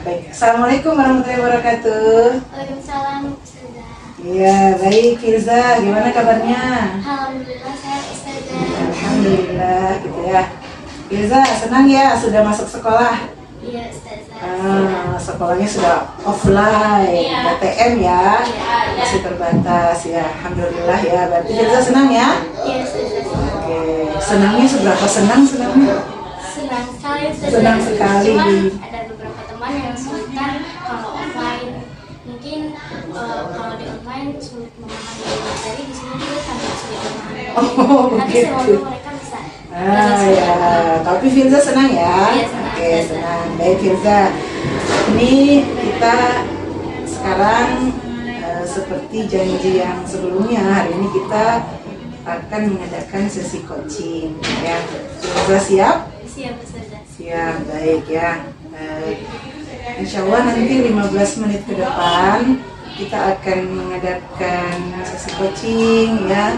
Baik. Assalamualaikum warahmatullahi wabarakatuh. Waalaikumsalam, Ustazah. Iya, baik Firza, gimana kabarnya? Alhamdulillah sehat, Ustazah. Alhamdulillah, gitu ya. Firza, senang ya sudah masuk sekolah? Iya, Ustazah. Sekolahnya sudah offline, Iya. PTM ya, Iya. masih terbatas ya. Alhamdulillah ya, berarti Firza senang ya? Iya, Ustazah. Oke, senangnya seberapa senangnya? Senang sekali, Ustazah. Senang sekali. Cuman ada beberapa teman yang kesulitan kalau offline. Mungkin kalau di online sulit memahami materi, di sini juga sangat sulit memahami. Oh, Tapi begitu. semoga mereka bisa. Ya, tapi Firza senang ya? Iya, senang. Oke, senang. Baik Firza, ini kita sekarang seperti janji yang sebelumnya, hari ini kita akan mengadakan sesi coaching ya. Firza siap? Siap, Ustazah. Siap, baik ya. Insya Allah nanti 15 menit ke depan kita akan mengadakan sesi coaching ya.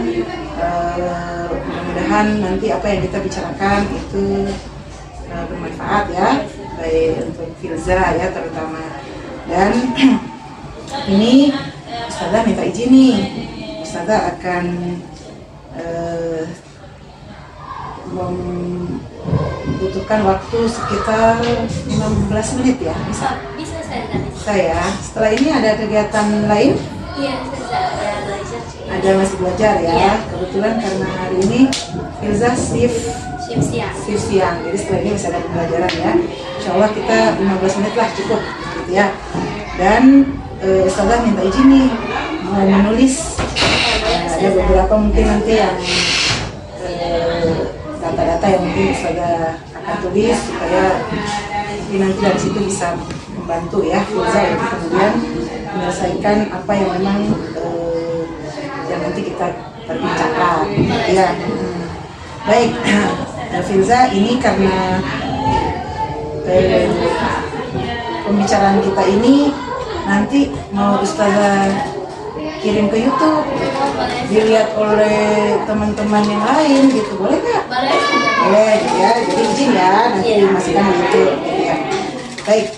Mudah-mudahan nanti apa yang kita bicarakan itu bermanfaat ya, baik untuk Firza ya terutama. Dan ini Ustazah minta izin nih, Ustazah akan membutuhkan waktu sekitar 15 menit ya, bisa? Bisa, Ustazah. Bisa ya. Setelah ini ada kegiatan lain? Iya, Ustazah. Ada belajar. Ada masih belajar ya. Iya. Kebetulan karena hari ini Firza shift Siap-siap. siang, jadi setelah ini masih ada pembelajaran ya. Insya Allah kita 15 menit lah cukup gitu ya. Dan Ustazah minta izin nih mau menulis. Ada beberapa mungkin nanti yang data-data yang mungkin Ustazah akan tulis supaya nanti dari situ bisa membantu ya Firza untuk kemudian menyelesaikan apa yang memang yang nanti kita perbincangkan ya. Baik, Firza, ini karena pembicaraan kita ini nanti mau Ustazah kirim ke YouTube dilihat oleh teman-teman yang lain gitu, boleh nggak? Boleh, Ustazah. Boleh ya, jadi izin ya nanti Iya. masukkan di YouTube gitu ya. Baik,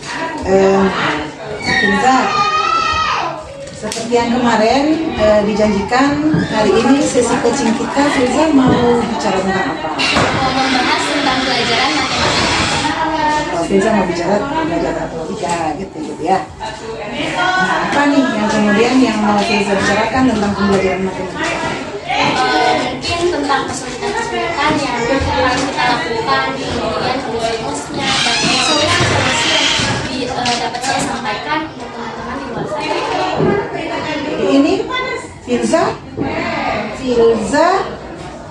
Firza, seperti yang kemarin dijanjikan, hari ini sesi coaching kita Firza mau bicara tentang apa? Mau membahas tentang pelajaran matematika. Firza mau bicara belajar matematika gitu ya. Nah, apa nih yang kemudian yang mau Firza bicarakan tentang pembelajaran matematika? Mungkin tentang kesulitan-kesulitan yang harus kita lakukan, kemudian rumusnya dan solusi-solusi yang dapat saya sampaikan untuk teman-teman di luar sana. Jadi ini Firza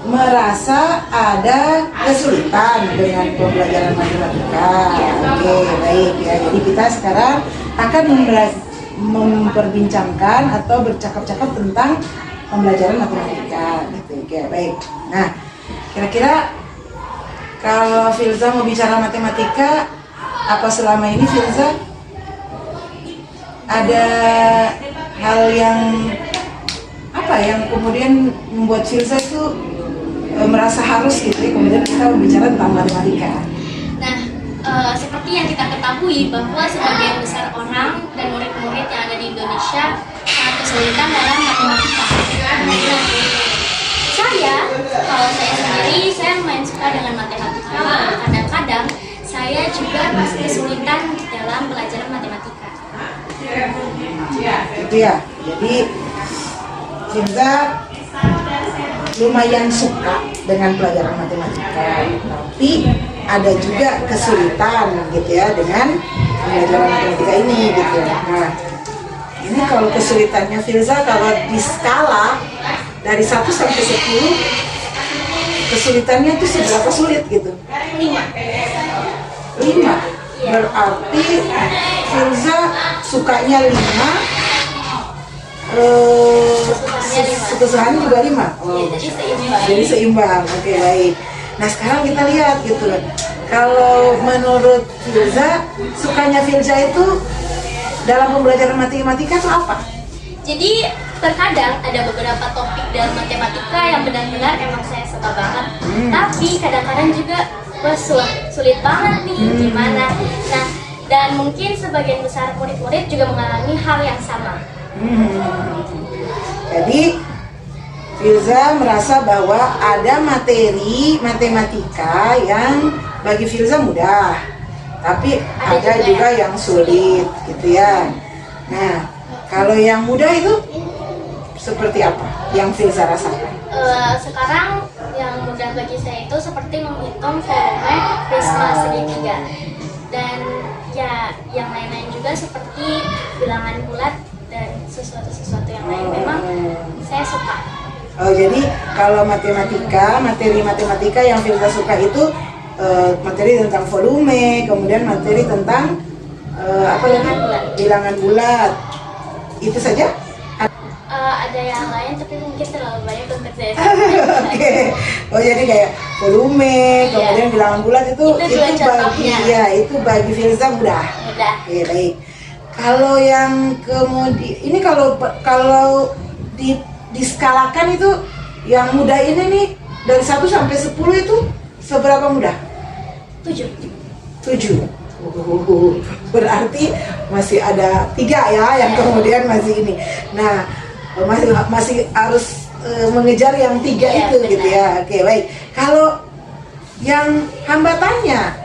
merasa ada kesulitan dengan pembelajaran matematika. Oke, baik ya. Jadi kita sekarang akan memperbincangkan atau bercakap-cakap tentang pembelajaran matematika. Gitu. Oke, baik. Nah, kira-kira kalau Firza mau bicara matematika, apa selama ini Firza ada hal yang apa yang kemudian membuat Firza itu merasa harus gitu ya, kemudian kita berbicara tentang matematika. Nah, seperti yang kita ketahui bahwa sebagian besar orang dan murid-murid yang ada di Indonesia sangat kesulitan dalam matematika. Nah, kalau saya sendiri, saya lumayan suka dengan matematika. Kadang-kadang saya juga kesulitan dalam pelajaran matematika. Gitu ya. Jadi Firza lumayan suka dengan pelajaran matematika, tapi ada juga kesulitan gitu ya dengan pelajaran matematika ini gitu. Nah, ini kalau kesulitannya Firza kalau di skala dari 1 sampai 10, kesulitannya itu seberapa sulit gitu? 5. Berarti Firza sukanya 5, kesusahannya juga 5. Oh, jadi seimbang. Oke, baik. Nah, sekarang kita lihat gitu. Kalau menurut Firza, sukanya Firza itu dalam pembelajaran matematika itu apa? Jadi terkadang ada beberapa topik dalam matematika yang benar-benar emang saya suka banget. Tapi kadang-kadang juga wah sulit banget nih gimana. Nah, Dan mungkin sebagian besar murid-murid juga mengalami hal yang sama. Jadi Filza merasa bahwa ada materi matematika yang bagi Filza mudah, tapi ada juga yang sulit gitu ya. Nah, kalau yang mudah itu seperti apa yang Filza rasakan? Sekarang yang mudah bagi saya itu seperti menghitung volume prisma segitiga, dan ya yang lain-lain juga seperti bilangan bulat dan sesuatu yang lain. Memang saya suka. Oh, jadi kalau materi matematika yang Filza suka itu materi tentang volume, kemudian materi tentang apa lagi? Bilangan bulat. Itu saja? Ada yang lain tapi mungkin terlalu banyak untuk saya. Oke. Oh, jadi kayak volume, kemudian bilangan bulat itu bagi bagi Filza mudah. Oke, baik. Kalau yang kemudian ini kalau diskalakan itu yang mudah ini nih dari 1 sampai 10 itu seberapa mudah? 7. Berarti masih ada 3 ya yang kemudian masih ini. Nah, masih harus mengejar yang 3 itu benar. Gitu ya. Oke, baik. Kalau yang hambatannya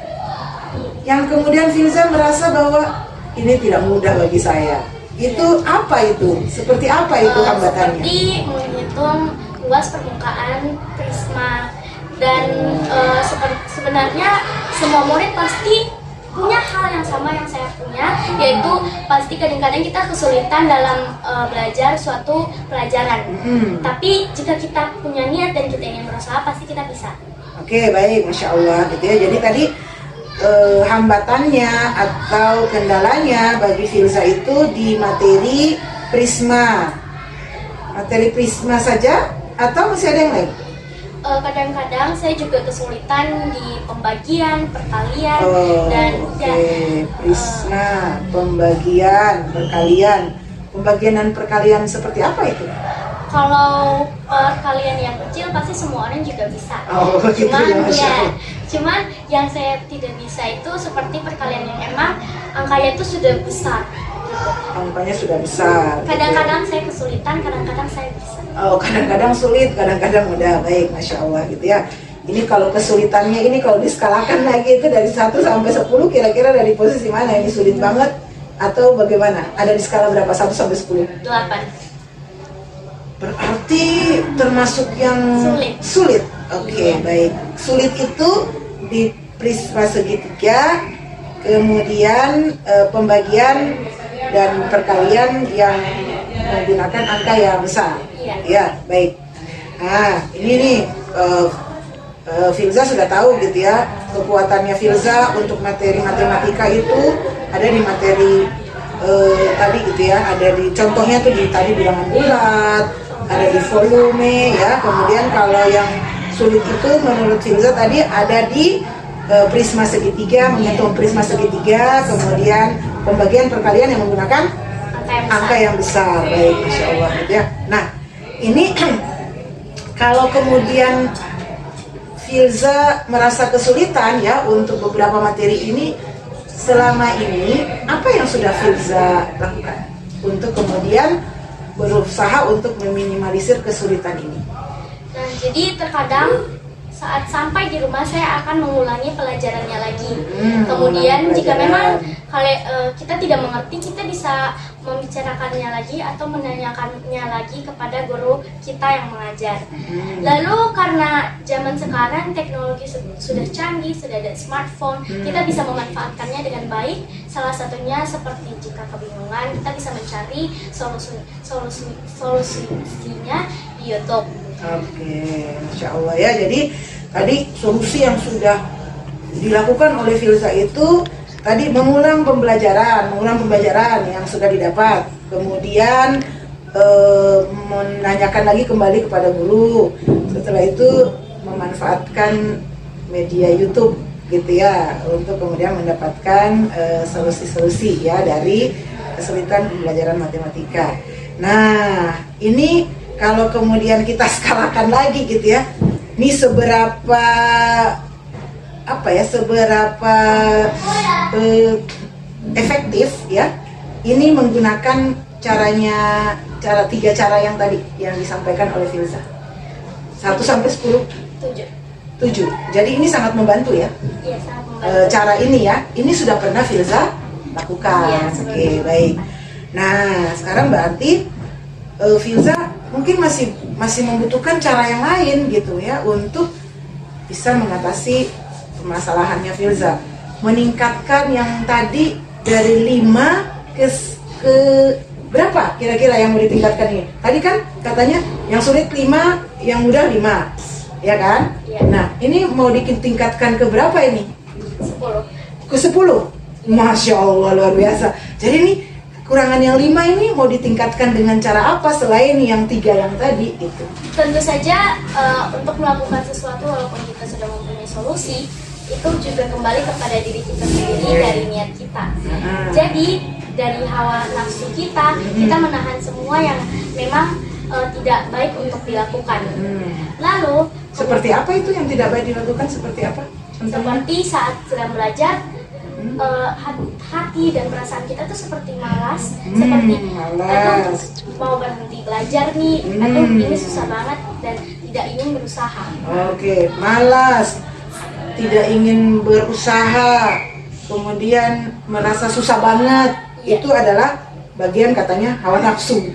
yang kemudian Filza merasa bahwa ini tidak mudah bagi saya. Itu apa itu? Seperti apa itu hambatannya? Seperti menghitung luas permukaan prisma, dan sebenarnya semua murid pasti punya hal yang sama yang saya punya, yaitu pasti kadang-kadang kita kesulitan dalam belajar suatu pelajaran. Tapi jika kita punya niat dan kita ingin berusaha, pasti kita bisa. Oke, baik, Masya Allah gitu ya. Jadi tadi hambatannya atau kendalanya bagi Filza itu di materi prisma. Materi prisma saja atau masih ada yang lain? Kadang-kadang saya juga kesulitan di pembagian, perkalian, dan prisma, pembagian, perkalian. Pembagian dan perkalian seperti apa itu? Kalau perkalian yang kecil pasti semua orang juga bisa. Cuman yang saya tidak bisa itu seperti perkalian yang emang angkanya itu sudah besar. Angkanya sudah besar. Kadang-kadang saya kesulitan, kadang-kadang saya bisa. Oh, kadang-kadang sulit, kadang-kadang mudah. Baik, Masya Allah gitu ya. Ini kalau kesulitannya ini kalau diskalakan lagi itu dari 1 sampai 10 kira-kira dari posisi mana? Ini sulit banget atau bagaimana? Ada di skala berapa? 1 sampai 10? 8. Berarti termasuk yang sulit. Oke, baik. Sulit itu di prisma segitiga, kemudian pembagian dan perkalian yang menggunakan angka yang besar. Ya, baik. Nah, ini nih Filza sudah tahu gitu ya, kekuatannya Filza untuk materi matematika itu ada di materi tadi gitu ya, ada di contohnya tuh di tadi bilangan bulat, ada di volume ya. Kemudian kalau yang sulit itu menurut Filza tadi ada di prisma segitiga, menghitung prisma segitiga, kemudian pembagian perkalian yang menggunakan angka yang besar. Baik, Masya Allah gitu ya. Nah, ini kalau kemudian Filza merasa kesulitan ya untuk beberapa materi ini, selama ini apa yang sudah Filza lakukan untuk kemudian berusaha untuk meminimalisir kesulitan ini? Nah, jadi terkadang saat sampai di rumah saya akan mengulangi pelajarannya lagi. Kemudian jika memang kita tidak mengerti, kita bisa membicarakannya lagi atau menanyakannya lagi kepada guru kita yang mengajar. Lalu karena zaman sekarang teknologi sudah canggih, sudah ada smartphone, kita bisa memanfaatkannya dengan baik. Salah satunya seperti jika kebingungan, kita bisa mencari solusinya di YouTube. Oke, Masya Allah ya. Jadi tadi solusi yang sudah dilakukan oleh Filza itu tadi mengulang pembelajaran yang sudah didapat, kemudian menanyakan lagi kembali kepada guru. Setelah itu memanfaatkan media YouTube gitu ya untuk kemudian mendapatkan solusi-solusi ya dari kesulitan pembelajaran matematika. Nah, ini kalau kemudian kita skalakan lagi gitu ya, ini seberapa efektif ya, ini menggunakan tiga cara yang tadi yang disampaikan oleh Filza. 1 sampai 10? 7. Jadi ini sangat membantu ya. Iya, sangat membantu. Cara ini ya, ini sudah pernah Filza lakukan. Iya, Oke, baik. Nah, sekarang berarti Filza mungkin masih membutuhkan cara yang lain gitu ya untuk bisa mengatasi permasalahannya Filza. Meningkatkan yang tadi dari 5 ke berapa kira-kira yang mau ditingkatkan ini? Tadi kan katanya yang sulit 5, yang mudah 5, ya kan? Iya. Nah, ini mau ditingkatkan ke berapa ini? 10. Ke 10? Masya Allah, luar biasa. Jadi ini kekurangan yang 5 ini mau ditingkatkan dengan cara apa selain yang 3 yang tadi gitu? Tentu saja untuk melakukan sesuatu walaupun kita sudah mempunyai solusi, itu juga kembali kepada diri kita sendiri dari niat kita. Jadi dari hawa nafsu kita menahan semua yang memang tidak baik untuk dilakukan. Lalu Seperti apa itu yang tidak baik dilakukan? Seperti apa? seperti saat sedang belajar, hati dan perasaan kita tuh seperti malas, seperti aduh mau berhenti belajar nih, aduh ini susah banget dan tidak ingin berusaha. Oke, malas, tidak ingin berusaha, kemudian merasa susah banget. Iya. Itu adalah bagian katanya hawa nafsu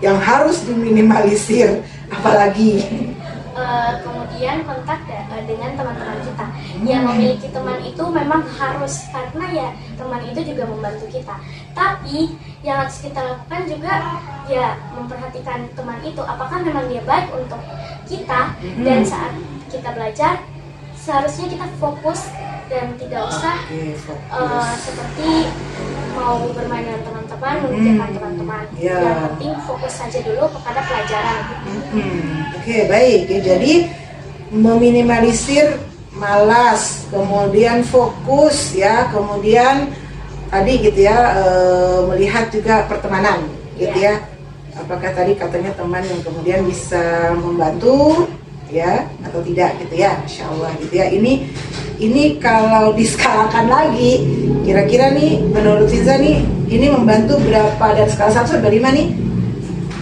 yang harus diminimalisir. Apalagi Kemudian kontak dengan teman-teman kita. Yang memiliki teman itu memang harus, karena ya teman itu juga membantu kita. Tapi yang harus kita lakukan juga ya memperhatikan teman itu, apakah memang dia baik untuk kita, dan saat kita belajar seharusnya kita fokus dan tidak usah seperti mau bermain dengan teman-teman, memikirkan teman-teman. Yang penting fokus saja dulu kepada pelajaran. Oke, baik. Jadi meminimalisir malas, kemudian fokus ya, kemudian tadi gitu ya, melihat juga pertemanan gitu ya. Apakah tadi katanya teman yang kemudian bisa membantu ya atau tidak gitu ya, Masya Allah gitu ya. Ini kalau diskalakan lagi, kira-kira nih menurut Filza nih, ini membantu berapa dari skala 1 sampai 5 nih?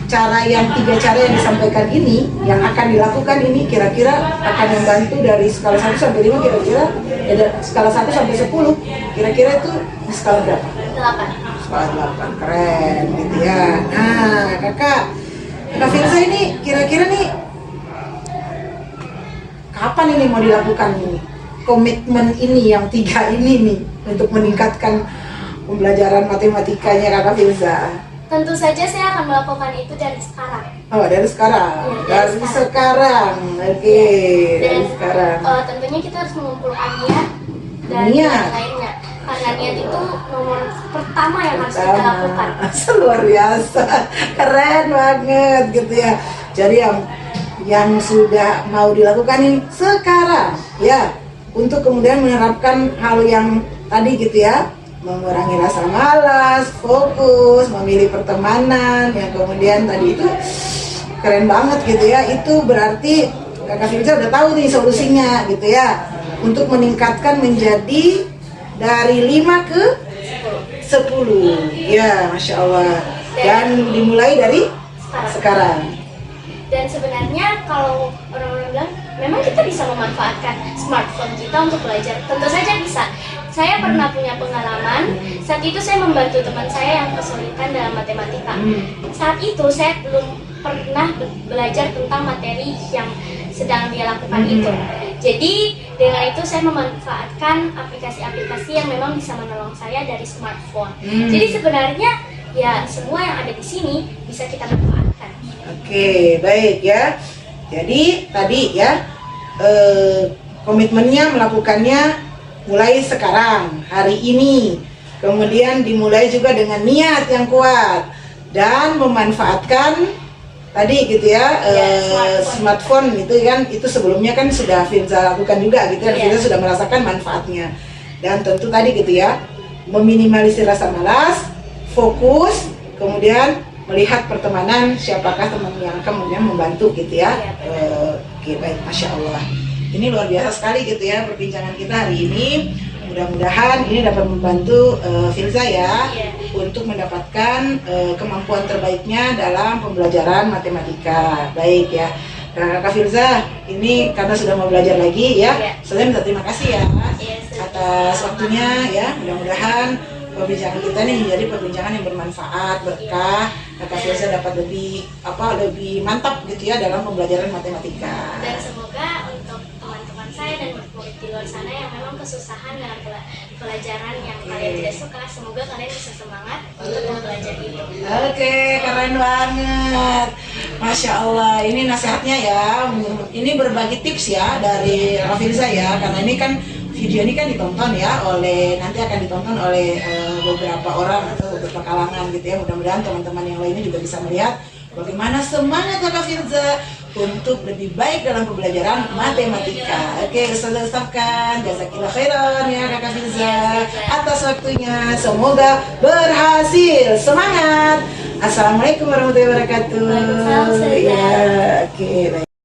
Cara yang 3 cara yang disampaikan ini, yang akan dilakukan ini kira-kira akan membantu dari skala 1 sampai 5 kira-kira, skala 1 sampai 10, kira-kira itu di skala berapa? 8. Skala 8, keren gitu ya. Nah, Kak Filza ini kira-kira nih kapan ini mau dilakukan ini? Komitmen ini yang 3 ini nih untuk meningkatkan pembelajaran matematikanya Kakak Filza. Tentu saja saya akan melakukan itu dari sekarang. Oh, dari sekarang. Ya, dari sekarang. Oke, dari sekarang. Tentunya kita harus mengumpulkan niat dan Niat. lainnya. Karena niat itu nomor pertama yang harus kita lakukan. Luar biasa. Keren banget gitu ya. Jadi yang sudah mau dilakukan ini sekarang ya, untuk kemudian menerapkan hal yang tadi gitu ya, mengurangi rasa malas, fokus, memilih pertemanan, yang kemudian tadi itu keren banget gitu ya. Itu berarti Kakak Filza udah tahu nih solusinya gitu ya, untuk meningkatkan menjadi dari 5 ke 10 ya, Masya Allah, dan dimulai dari sekarang. Dan sebenarnya kalau orang-orang bilang memang kita bisa memanfaatkan smartphone kita untuk belajar, tentu saja bisa. Saya pernah punya pengalaman, saat itu saya membantu teman saya yang kesulitan dalam matematika. Saat itu saya belum pernah belajar tentang materi yang sedang dia lakukan itu. Jadi dengan itu saya memanfaatkan aplikasi-aplikasi yang memang bisa menolong saya dari smartphone. Jadi sebenarnya ya semua yang ada di sini bisa kita manfaatkan. Oke, baik ya. Jadi tadi ya, komitmennya melakukannya mulai sekarang, hari ini. Kemudian dimulai juga dengan niat yang kuat dan memanfaatkan tadi gitu ya, smartphone itu kan, itu sebelumnya kan sudah Filza lakukan juga gitu kan, Filza sudah merasakan manfaatnya. Dan tentu tadi gitu ya, meminimalisir rasa malas, fokus, kemudian melihat pertemanan, siapakah teman yang kemudian membantu gitu ya. Oke, baik, Masya Allah. Ini luar biasa sekali gitu ya perbincangan kita hari ini. Mudah-mudahan ini dapat membantu Filza ya Iya. untuk mendapatkan kemampuan terbaiknya dalam pembelajaran matematika. Baik ya. Nah, Kak Filza, ini karena sudah mau belajar lagi ya, Iya. saya minta terima kasih ya Iya, atas waktunya ya. Mudah-mudahan perbincangan kita ini menjadi perbincangan yang bermanfaat, berkah. Kak Filza dapat lebih mantap gitu ya dalam pembelajaran matematika. Dan semoga untuk teman-teman saya dan murid di luar sana yang memang kesusahan dengan pelajaran yang kalian tidak suka, semoga kalian bisa semangat untuk mempelajari itu. Oke, keren banget. Masya Allah, ini nasihatnya ya. Ini berbagi tips ya dari Rafilza ya. Karena ini kan video ini kan ditonton ya nanti akan ditonton oleh beberapa orang atau beberapa kalangan gitu ya. Mudah-mudahan teman-teman yang lainnya juga bisa melihat bagaimana semangat Kak Filza untuk lebih baik dalam pembelajaran matematika. Oke, Ustazah ucapkan jazakillah khairan ya Kak Filza atas waktunya. Semoga berhasil. Semangat. Assalamualaikum warahmatullahi wabarakatuh. Waalaikumsalam. Ya, oke. Baik.